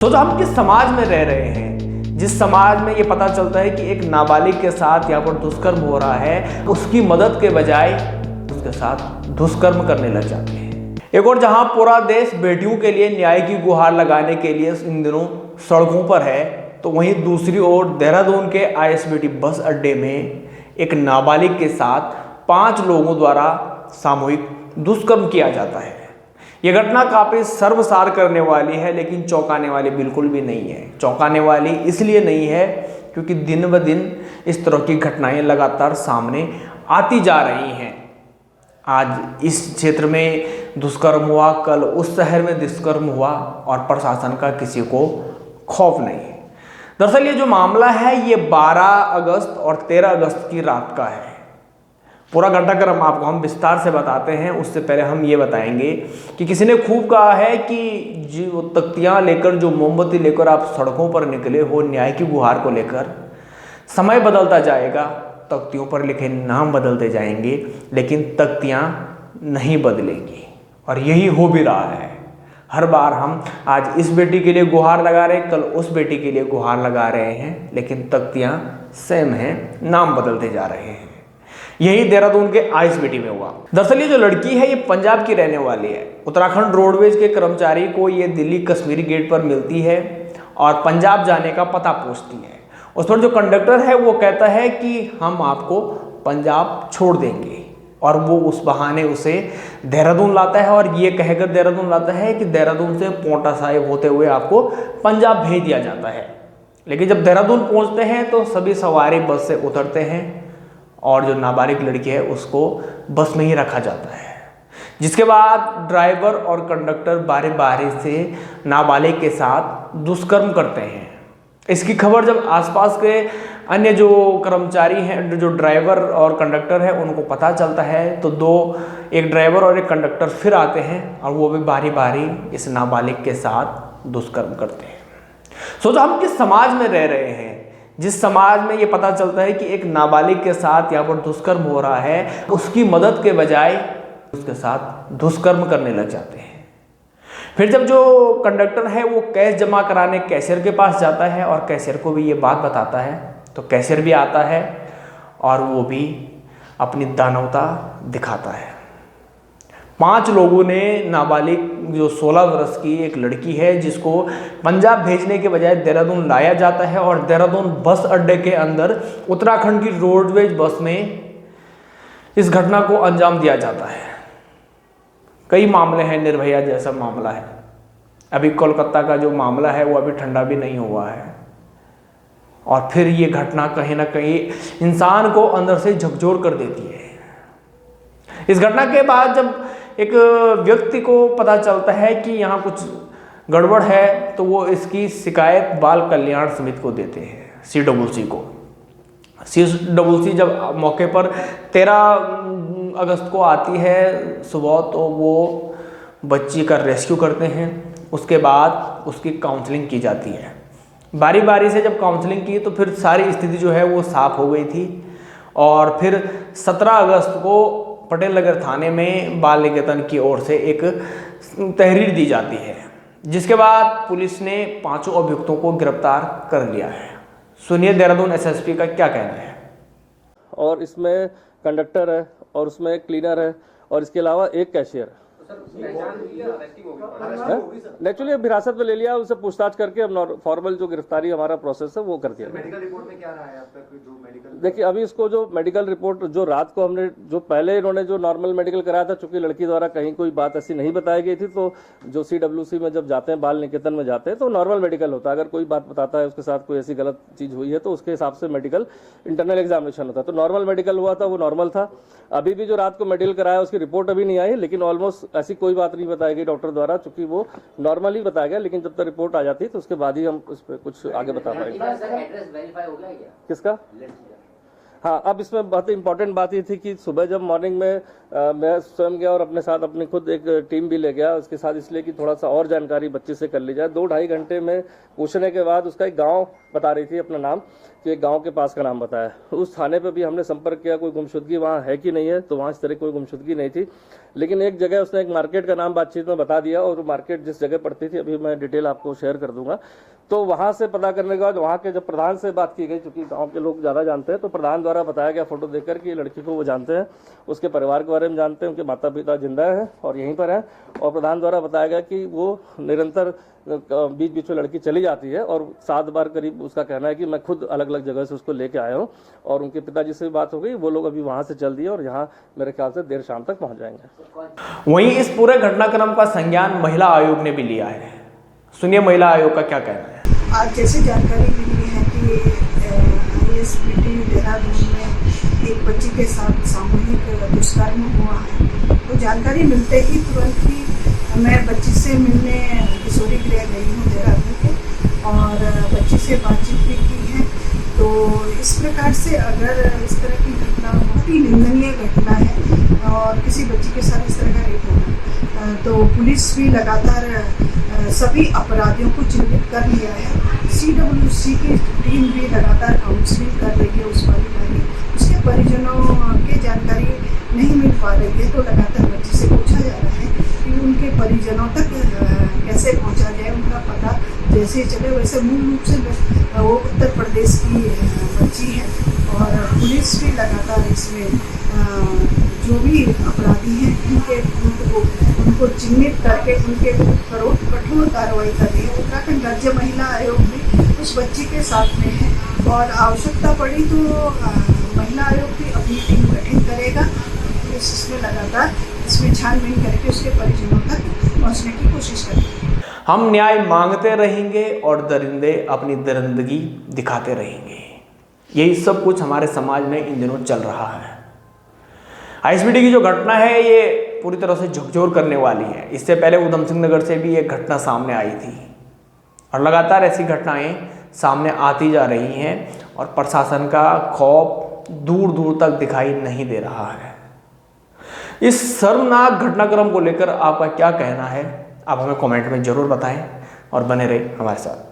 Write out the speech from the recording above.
तो हम किस समाज में रह रहे हैं, जिस समाज में ये पता चलता है कि एक नाबालिग के साथ यहाँ पर दुष्कर्म हो रहा है, उसकी मदद के बजाय उसके साथ दुष्कर्म करने लग जाते हैं। एक और जहाँ पूरा देश बेटियों के लिए न्याय की गुहार लगाने के लिए इन दिनों सड़कों पर है, तो वहीं दूसरी ओर देहरादून के आईएसबीटी बस अड्डे में एक नाबालिग के साथ 5 लोगों द्वारा सामूहिक दुष्कर्म किया जाता है। यह घटना काफी सर्वसार करने वाली है, लेकिन चौंकाने वाली बिल्कुल भी नहीं है। चौंकाने वाली इसलिए नहीं है क्योंकि दिन ब दिन इस तरह की घटनाएं लगातार सामने आती जा रही हैं। आज इस क्षेत्र में दुष्कर्म हुआ, कल उस शहर में दुष्कर्म हुआ और प्रशासन का किसी को खौफ नहीं। दरअसल ये जो मामला है ये 12 अगस्त और 13 अगस्त की रात का है। पूरा घटनाक्रम आपको हम विस्तार से बताते हैं। उससे पहले हम ये बताएंगे कि किसी ने खूब कहा है कि जो तख्तियाँ लेकर, जो मोमबत्ती लेकर आप सड़कों पर निकले हो न्याय की गुहार को लेकर, समय बदलता जाएगा, तख्तियों पर लिखे नाम बदलते जाएंगे, लेकिन तख्तियाँ नहीं बदलेंगी। और यही हो भी रहा है। हर बार हम आज इस बेटी के लिए गुहार लगा रहे हैं, कल उस बेटी के लिए गुहार लगा रहे हैं, लेकिन तख्तियाँ सेम हैं, नाम बदलते जा रहे हैं। यही देहरादून के आईएसबीटी में हुआ। दरअसल ये जो लड़की है ये पंजाब की रहने वाली है। उत्तराखंड रोडवेज के कर्मचारी को ये दिल्ली कश्मीरी गेट पर मिलती है और पंजाब जाने का पता पूछती है। उस पर जो कंडक्टर है वो कहता है कि हम आपको पंजाब छोड़ देंगे, और वो उस बहाने उसे देहरादून लाता है और ये कहकर देहरादून लाता है कि देहरादून से पोंटा साहिब होते हुए आपको पंजाब भेज दिया जाता है। लेकिन जब देहरादून पहुँचते हैं तो सभी सवारी बस से उतरते हैं और जो नाबालिग लड़की है उसको बस में ही रखा जाता है, जिसके बाद ड्राइवर और कंडक्टर बारी बारी से नाबालिग के साथ दुष्कर्म करते हैं। इसकी खबर जब आसपास के अन्य जो कर्मचारी हैं, जो ड्राइवर और कंडक्टर है, उनको पता चलता है तो एक ड्राइवर और एक कंडक्टर फिर आते हैं और वो भी बारी बारी इस नाबालिग के साथ दुष्कर्म करते हैं। सोचो हम किस समाज में रह रहे हैं, जिस समाज में ये पता चलता है कि एक नाबालिग के साथ यहाँ पर दुष्कर्म हो रहा है, उसकी मदद के बजाय उसके साथ दुष्कर्म करने लग जाते हैं। फिर जब जो कंडक्टर है वो कैश जमा कराने कैशियर के पास जाता है और कैशियर को भी ये बात बताता है, तो कैशियर भी आता है और वो भी अपनी दानवता दिखाता है। 5 लोगों ने नाबालिग जो 16 वर्ष की एक लड़की है जिसको पंजाब भेजने के बजाय देहरादून लाया जाता है और देहरादून बस अड्डे के अंदर उत्तराखंड की रोडवेज बस में इस घटना को अंजाम दिया जाता है। कई मामले हैं, निर्भया जैसा मामला है, अभी कोलकाता का जो मामला है वो अभी ठंडा भी नहीं हुआ है, और फिर ये घटना कहीं ना कहीं इंसान को अंदर से झकझोर कर देती है। इस घटना के बाद जब एक व्यक्ति को पता चलता है कि यहाँ कुछ गड़बड़ है, तो वो इसकी शिकायत बाल कल्याण समिति को देते हैं, CWC को। CWC जब मौके पर 13 अगस्त को आती है सुबह, तो वो बच्ची का रेस्क्यू करते हैं। उसके बाद उसकी काउंसलिंग की जाती है। बारी बारी से जब काउंसलिंग की तो फिर सारी स्थिति जो है वो साफ हो गई थी, और फिर 17 अगस्त को पटेल नगर थाने में बाल निकेतन की ओर से एक तहरीर दी जाती है, जिसके बाद पुलिस ने 5 अभियुक्तों को गिरफ्तार कर लिया है। सुनिए देहरादून SSP का क्या कहना है। और इसमें कंडक्टर है और उसमें एक क्लीनर है और इसके अलावा एक कैशियर है। एक्चुअली अब हिरासत में ले लिया, उनसे पूछताछ करके अब फॉर्मल जो गिरफ्तारी हमारा प्रोसेस है वो कर दिया। मेडिकल रिपोर्ट में क्या रहा है अब तक? जो मेडिकल देखिए अभी इसको जो मेडिकल रिपोर्ट जो रात को हमने जो पहले इन्होंने जो नॉर्मल मेडिकल कराया था, चूंकि लड़की द्वारा कहीं कोई बात ऐसी नहीं बताई गई थी, तो जो CWC में जब जाते हैं, बाल निकेतन में जाते हैं, तो नॉर्मल मेडिकल होता है। अगर कोई बात बताता है उसके साथ कोई ऐसी गलत चीज हुई है तो उसके हिसाब से मेडिकल इंटरनल एग्जामिनेशन होता है। तो नॉर्मल मेडिकल हुआ था, वो नॉर्मल था। अभी भी जो रात को मेडिकल कराया उसकी रिपोर्ट अभी नहीं आई, लेकिन ऑलमोस्ट ऐसी कोई बात नहीं बताई गई डॉक्टर द्वारा, चूंकि वो नॉर्मली बताया गया। लेकिन जब तक रिपोर्ट आ जाती है तो उसके बाद ही हम उस पर कुछ आगे बता पाएंगे। किसका? हाँ, अब इसमें बहुत इंपॉर्टेंट बात ये थी कि सुबह जब मॉर्निंग में मैं स्वयं गया और अपने साथ अपनी खुद एक टीम भी ले गया उसके साथ, इसलिए कि थोड़ा सा और जानकारी बच्चे से कर ली जाए। 2-2.5 घंटे में पूछने के बाद उसका एक गांव बता रही थी अपना नाम, कि एक गांव के पास का नाम बताया। उस थाने पे भी हमने संपर्क किया, कोई गुमशुदगी वहाँ है कि नहीं है, तो वहाँ इस तरह कोई गुमशुदगी नहीं थी। लेकिन एक जगह उसने एक मार्केट का नाम बातचीत में बता दिया, और मार्केट जिस जगह पड़ती थी, अभी मैं डिटेल आपको शेयर कर दूंगा। तो वहाँ से पता करने के बाद वहाँ के जब प्रधान से बात की गई, चूंकि गाँव के लोग ज़्यादा जानते हैं, तो प्रधान द्वारा बताया गया फोटो देखकर कि लड़की को वो जानते हैं, उसके परिवार के बारे में जानते हैं, उनके माता पिता जिंदा हैं और यहीं पर हैं। और प्रधान द्वारा बताया गया कि वो निरंतर बीच बीच में लड़की चली जाती है, और 7 बार करीब उसका कहना है कि मैं खुद अलग अलग जगह से उसको लेके आया हूँ। और उनके पिताजी से भी बात हो गई, वो लोग अभी वहाँ से चल दिए और यहाँ मेरे ख्याल से देर शाम तक पहुँच जाएंगे। वहीं इस पूरे घटनाक्रम का संज्ञान महिला आयोग ने भी लिया है। सुनिए महिला आयोग का क्या कहना है। आज जैसे जानकारी मिली है कि ISBT देहरादून में एक बच्ची के साथ सामूहिक दुष्कर्म हुआ है, तो जानकारी मिलते ही तुरंत ही मैं बच्ची से मिलने किशोरी गृह गई हूँ देहरादून के, और बच्ची से बातचीत भी की है। तो इस प्रकार से अगर इस तरह की घटना बहुत ही निंदनीय घटना है और किसी बच्ची के साथ इस तरह का रेप होना, तो पुलिस भी लगातार सभी अपराधियों को चिन्हित कर लिया है। CWC की टीम भी लगातार काउंसलिंग कर रही है उस वाली, उसके परिजनों के जानकारी नहीं मिल पा रही है, तो लगातार बच्ची से पूछा जा रहा है कि उनके परिजनों तक कैसे पहुंचा जाए, उनका पता जैसे चले। वैसे मूल रूप से वो उत्तर प्रदेश की बच्ची है, और पुलिस भी लगातार इसमें जो भी अपराधी हैं उनको चिन्हित करके उनके कठोर कार्रवाई कर रही है। उत्तराखंड राज्य महिला आयोग भी उस बच्ची के साथ में है, और आवश्यकता पड़ी तो महिला आयोग भी अपनी टीम गठित करेगा। इसमें लगातार इसमें छानबीन करके उसके परिजनों तक पहुंचने की कोशिश करेंगे। हम न्याय मांगते रहेंगे और दरिंदे अपनी दरिंदगी दिखाते रहेंगे। यही सब कुछ हमारे समाज में इन दिनों चल रहा है। ISBT की जो घटना है ये पूरी तरह से झकझोर करने वाली है। इससे पहले उधम सिंह नगर से भी एक घटना सामने आई थी, और लगातार ऐसी घटनाएं सामने आती जा रही हैं, और प्रशासन का खौफ दूर दूर तक दिखाई नहीं दे रहा है। इस शर्मनाक घटनाक्रम को लेकर आपका क्या कहना है, आप हमें कमेंट में जरूर बताएं, और बने रहे हमारे साथ।